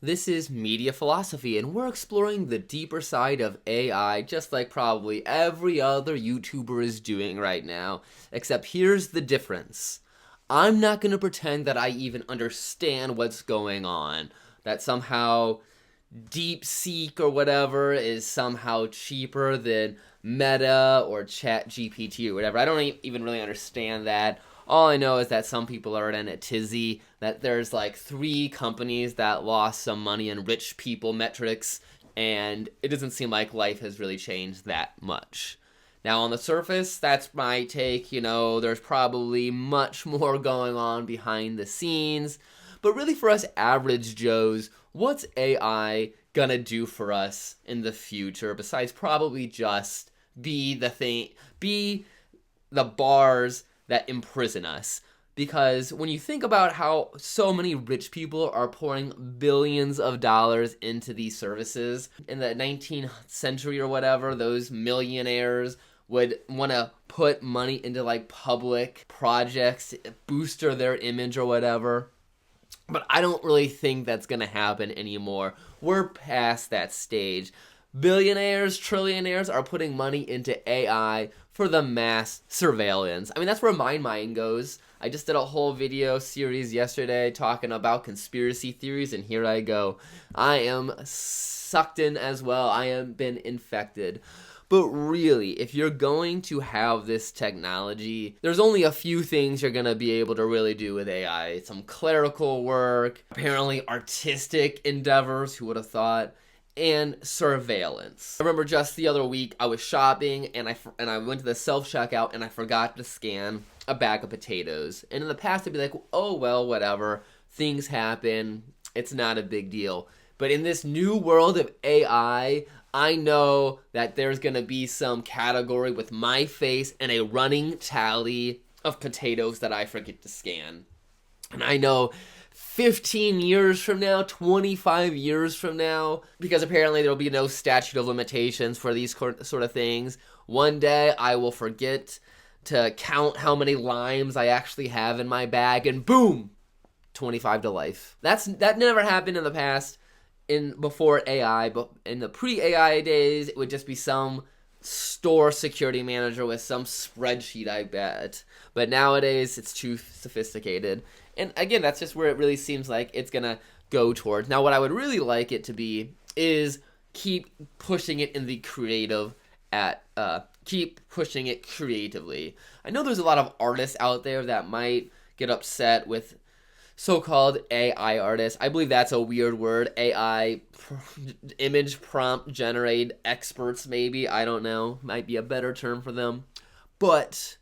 This is Media Philosophy, and we're exploring the deeper side of AI, just like probably every other YouTuber is doing right now. Except here's the difference. I'm not going to pretend that I even understand what's going on. That somehow DeepSeek or whatever is somehow cheaper than Meta or ChatGPT or whatever. I don't even really understand that. All I know is that some people are in a tizzy, that there's like 3 companies that lost some money in rich people metrics, and it doesn't seem like life has really changed that much. Now, on the surface, that's my take. There's probably much more going on behind the scenes. But really, for us average Joes, what's AI gonna do for us in the future besides probably just be the bars that imprison us? Because when you think about how so many rich people are pouring billions of dollars into these services, in the 19th century or whatever, those millionaires would want to put money into like public projects, booster their image or whatever. But I don't really think that's going to happen anymore. We're past that stage. Billionaires, trillionaires are putting money into AI for the mass surveillance. I mean, that's where my mind goes. I just did a whole video series yesterday talking about conspiracy theories, and here I go. I am sucked in as well. I am been infected. But really, if you're going to have this technology, there's only a few things you're going to be able to really do with AI. Some clerical work, apparently artistic endeavors, who would have thought, and surveillance. I remember just the other week I was shopping and I went to the self-checkout and I forgot to scan a bag of potatoes. And in the past I'd be like, oh well, whatever. Things happen. It's not a big deal. But in this new world of AI, I know that there's going to be some category with my face and a running tally of potatoes that I forget to scan. And I know 15 years from now, 25 years from now, because apparently there will be no statute of limitations for these sort of things, one day I will forget to count how many limes I actually have in my bag, and boom, 25 to life. That never happened in the past. Before AI, but in the pre-AI days, it would just be some store security manager with some spreadsheet, I bet. But nowadays, it's too sophisticated. And again, that's just where it really seems like it's gonna go towards. Now, what I would really like it to be is keep pushing it in the creative keep pushing it creatively. I know there's a lot of artists out there that might get upset with so-called AI artists. I believe that's a weird word. AI image prompt generate experts, maybe. I don't know. Might be a better term for them. But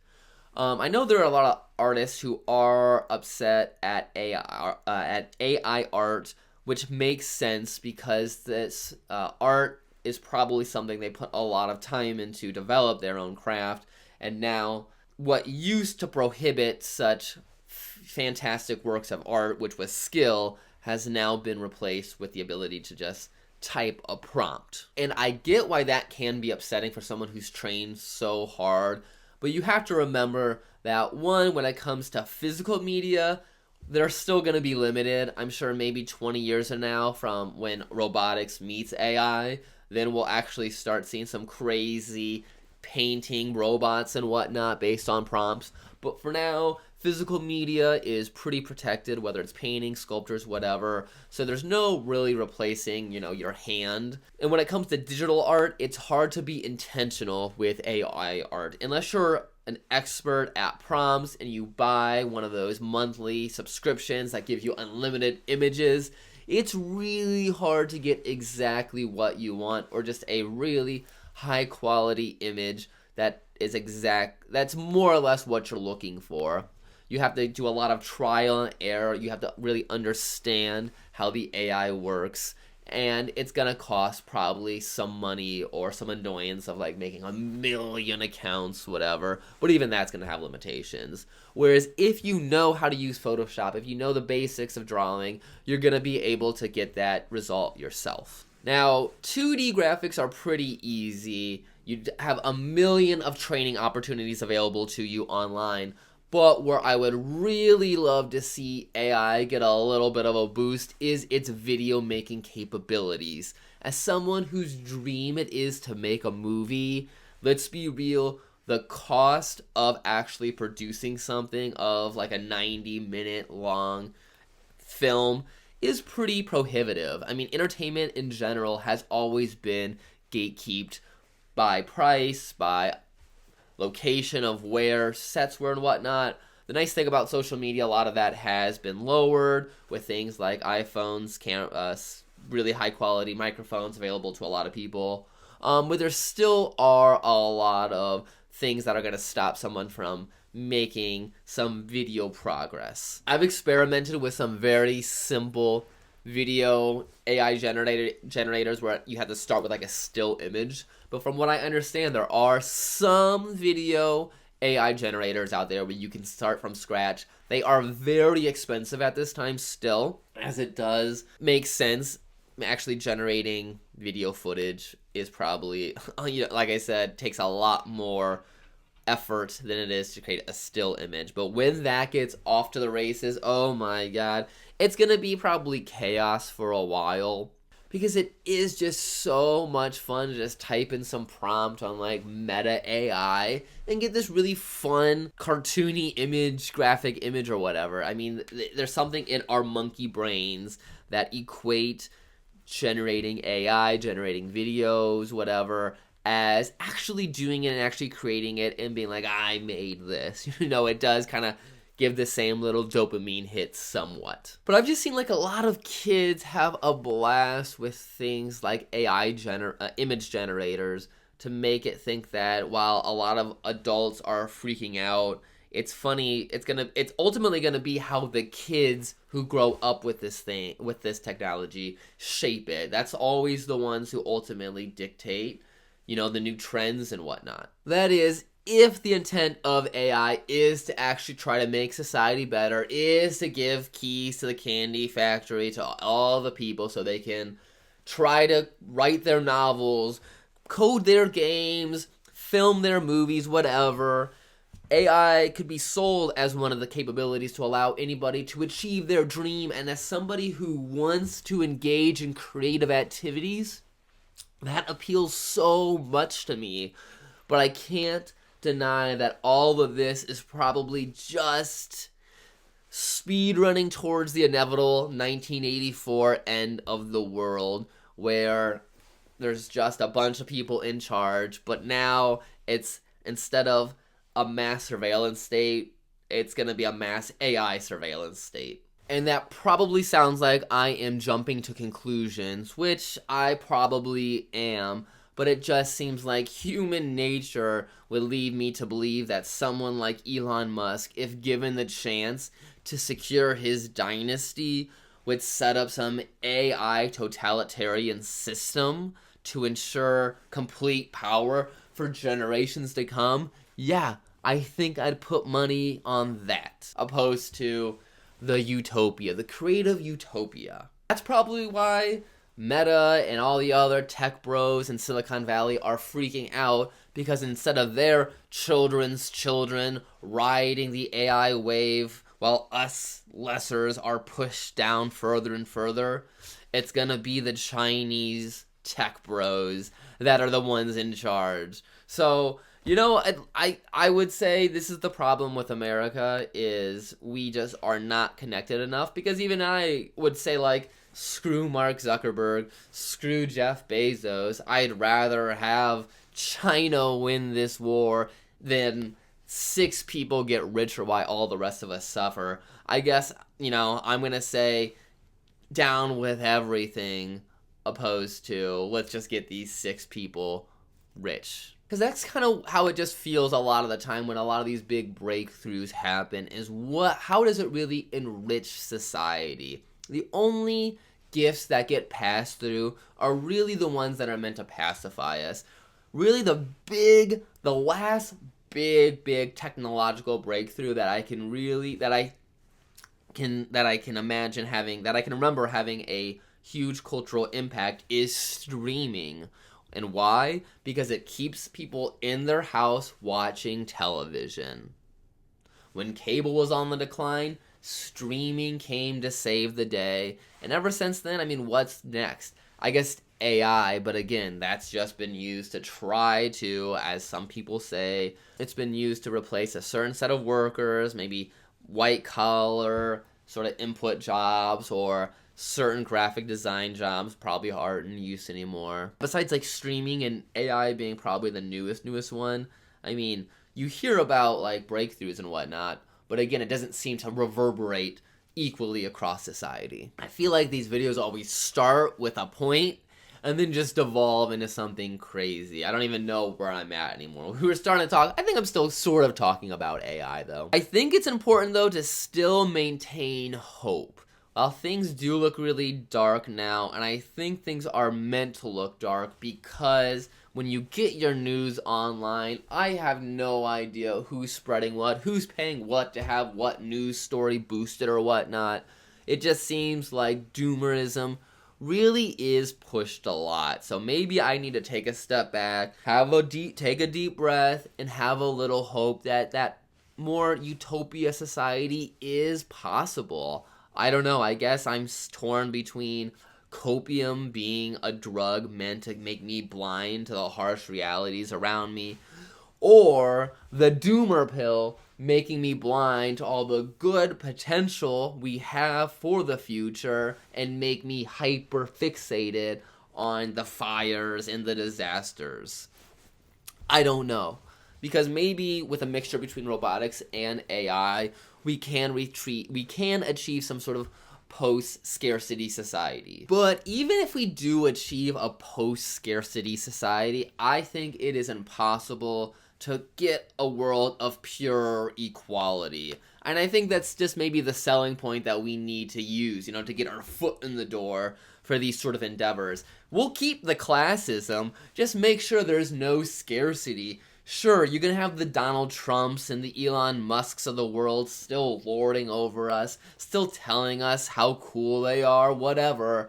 I know there are a lot of artists who are upset at AI art, which makes sense because this art is probably something they put a lot of time into, develop their own craft, and now what used to prohibit such fantastic works of art, which was skill, has now been replaced with the ability to just type a prompt. And I get why that can be upsetting for someone who's trained so hard, but you have to remember that, one, when it comes to physical media, they're still going to be limited. I'm sure maybe 20 years from now, from when robotics meets AI, then we'll actually start seeing some crazy painting robots and whatnot based on prompts. But for now, physical media is pretty protected, whether it's painting, sculptures, whatever. So there's no really replacing, your hand. And when it comes to digital art, it's hard to be intentional with AI art. Unless you're an expert at prompts and you buy one of those monthly subscriptions that give you unlimited images, it's really hard to get exactly what you want, or just a really high quality image that's more or less what you're looking for. You have to do a lot of trial and error. You have to really understand how the AI works. And it's going to cost probably some money or some annoyance of like making 1,000,000 accounts, whatever. But even that's going to have limitations. Whereas if you know how to use Photoshop, if you know the basics of drawing, you're going to be able to get that result yourself. Now, 2D graphics are pretty easy. You have 1,000,000 of training opportunities available to you online. But where I would really love to see AI get a little bit of a boost is its video making capabilities. As someone whose dream it is to make a movie, let's be real, the cost of actually producing something of like a 90-minute long film is pretty prohibitive. I mean, entertainment in general has always been gatekept by price, by location of where sets were and whatnot. The nice thing about social media, a lot of that has been lowered with things like iPhones, really high quality microphones available to a lot of people. But there still are a lot of things that are going to stop someone from making some video progress. I've experimented with some very simple video AI generators where you have to start with like a still image. But from what I understand, there are some video AI generators out there where you can start from scratch. They are very expensive at this time still, as it does make sense. Actually generating video footage is probably, like I said, takes a lot more effort than it is to create a still image. But when that gets off to the races, oh my god, it's gonna be probably chaos for a while, because it is just so much fun to just type in some prompt on like Meta AI and get this really fun cartoony image, graphic image or whatever. I mean, there's something in our monkey brains that equate generating AI, generating videos, whatever, as actually doing it and actually creating it and being like, I made this. It does kind of give the same little dopamine hit somewhat. But I've just seen like a lot of kids have a blast with things like AI image generators to make it think that while a lot of adults are freaking out, it's funny, it's ultimately gonna be how the kids who grow up with this technology shape it. That's always the ones who ultimately dictate the new trends and whatnot. That is, if the intent of AI is to actually try to make society better, is to give keys to the candy factory to all the people so they can try to write their novels, code their games, film their movies, whatever, AI could be sold as one of the capabilities to allow anybody to achieve their dream. And as somebody who wants to engage in creative activities, that appeals so much to me. But I can't deny that all of this is probably just speed running towards the inevitable 1984 end of the world, where there's just a bunch of people in charge, but now it's, instead of a mass surveillance state, it's going to be a mass AI surveillance state. And that probably sounds like I am jumping to conclusions, which I probably am, but it just seems like human nature would lead me to believe that someone like Elon Musk, if given the chance to secure his dynasty, would set up some AI totalitarian system to ensure complete power for generations to come. Yeah, I think I'd put money on that, opposed to the utopia, the creative utopia. That's probably why Meta and all the other tech bros in Silicon Valley are freaking out, because instead of their children's children riding the AI wave while us lessers are pushed down further and further, it's gonna be the Chinese tech bros that are the ones in charge. So, I would say this is the problem with America, is we just are not connected enough, because even I would say, like, screw Mark Zuckerberg, screw Jeff Bezos. I'd rather have China win this war than 6 people get richer while all the rest of us suffer. I guess, I'm going to say down with everything, opposed to let's just get these 6 people rich. Because that's kind of how it just feels a lot of the time when a lot of these big breakthroughs happen, is how does it really enrich society? The only gifts that get passed through are really the ones that are meant to pacify us. Really the last big technological breakthrough that I can remember having a huge cultural impact is streaming. And why? Because it keeps people in their house watching television. When cable was on the decline, streaming came to save the day. And ever since then, I mean, what's next? I guess AI, but again, that's just been used to try to, as some people say, it's been used to replace a certain set of workers, maybe white collar sort of input jobs, or certain graphic design jobs probably aren't in use anymore. Besides like streaming and AI being probably the newest one, I mean, you hear about like breakthroughs and whatnot, but again, it doesn't seem to reverberate equally across society. I feel like these videos always start with a point and then just devolve into something crazy. I don't even know where I'm at anymore. We were starting to talk, I think I'm still sort of talking about AI though. I think it's important though to still maintain hope. While things do look really dark now, and I think things are meant to look dark because when you get your news online, I have no idea who's spreading what, who's paying what to have what news story boosted or whatnot. It just seems like doomerism really is pushed a lot. So maybe I need to take a step back, take a deep breath, and have a little hope that that more utopia society is possible. I don't know, I guess I'm torn between copium being a drug meant to make me blind to the harsh realities around me, or the doomer pill making me blind to all the good potential we have for the future and make me hyper fixated on the fires and the disasters. I don't know. Because maybe with a mixture between robotics and AI, we can achieve some sort of post-scarcity society. But even if we do achieve a post-scarcity society, I think it is impossible to get a world of pure equality. And I think that's just maybe the selling point that we need to use, to get our foot in the door for these sort of endeavors. We'll keep the classism, just make sure there's no scarcity. Sure, you can have the Donald Trumps and the Elon Musks of the world still lording over us, still telling us how cool they are, whatever.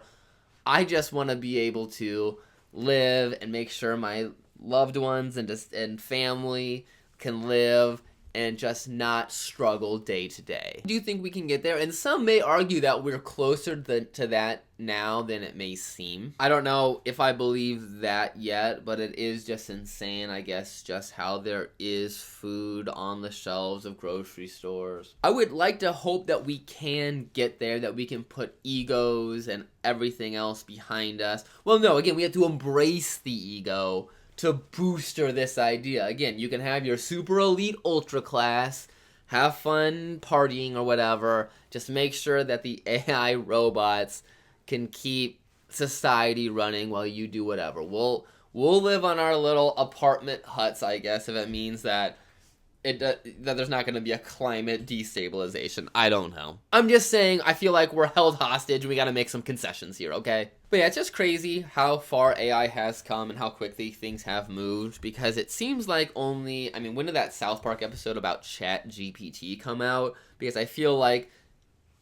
I just want to be able to live and make sure my loved ones and family can live and just not struggle day to day. I do think we can get there, and some may argue that we're closer to that now than it may seem. I don't know if I believe that yet, but it is just insane, I guess, just how there is food on the shelves of grocery stores. I would like to hope that we can get there, that we can put egos and everything else behind us. Well, no, again, we have to embrace the ego to booster this idea. Again, you can have your super elite ultra class, have fun partying or whatever, just make sure that the AI robots can keep society running while you do whatever. We'll live on our little apartment huts, I guess, if it means that that there's not going to be a climate destabilization. I don't know. I'm just saying, I feel like we're held hostage. We got to make some concessions here, okay? But yeah, it's just crazy how far AI has come and how quickly things have moved, because it seems like when did that South Park episode about ChatGPT come out? Because I feel like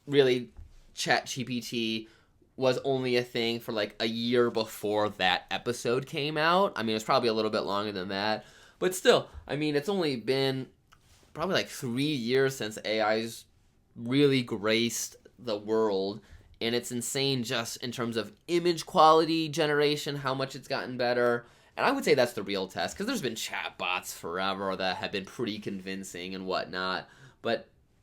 really ChatGPT was only a thing for like a year before that episode came out. I mean, it was probably a little bit longer than that. But still, I mean, it's only been probably like 3 years since AI's really graced the world. And it's insane just in terms of image quality generation, how much it's gotten better. And I would say that's the real test, because there's been chatbots forever that have been pretty convincing and whatnot.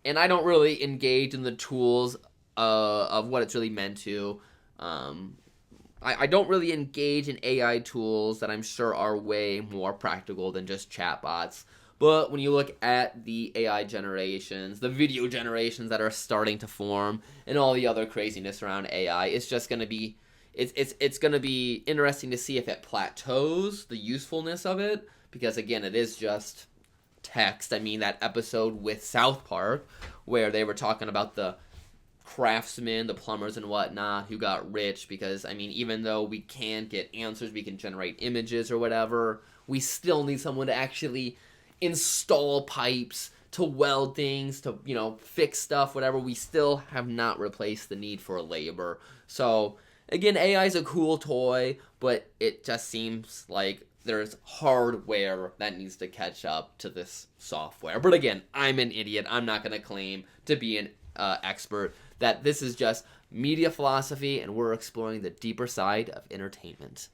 And I don't really engage in the tools of what it's really meant to. I don't really engage in AI tools that I'm sure are way more practical than just chatbots. But when you look at the AI generations, the video generations that are starting to form, and all the other craziness around AI, it's just going to be, it's going to be interesting to see if it plateaus, the usefulness of it, because again, it is just text. I mean, that episode with South Park, where they were talking about the craftsmen, the plumbers and whatnot, who got rich because, I mean, even though we can get answers, we can generate images or whatever, we still need someone to actually install pipes, to weld things, to, fix stuff, whatever. We still have not replaced the need for labor. So, again, AI is a cool toy, but it just seems like there's hardware that needs to catch up to this software. But again, I'm an idiot. I'm not going to claim to be an expert. That this is just media philosophy, and we're exploring the deeper side of entertainment.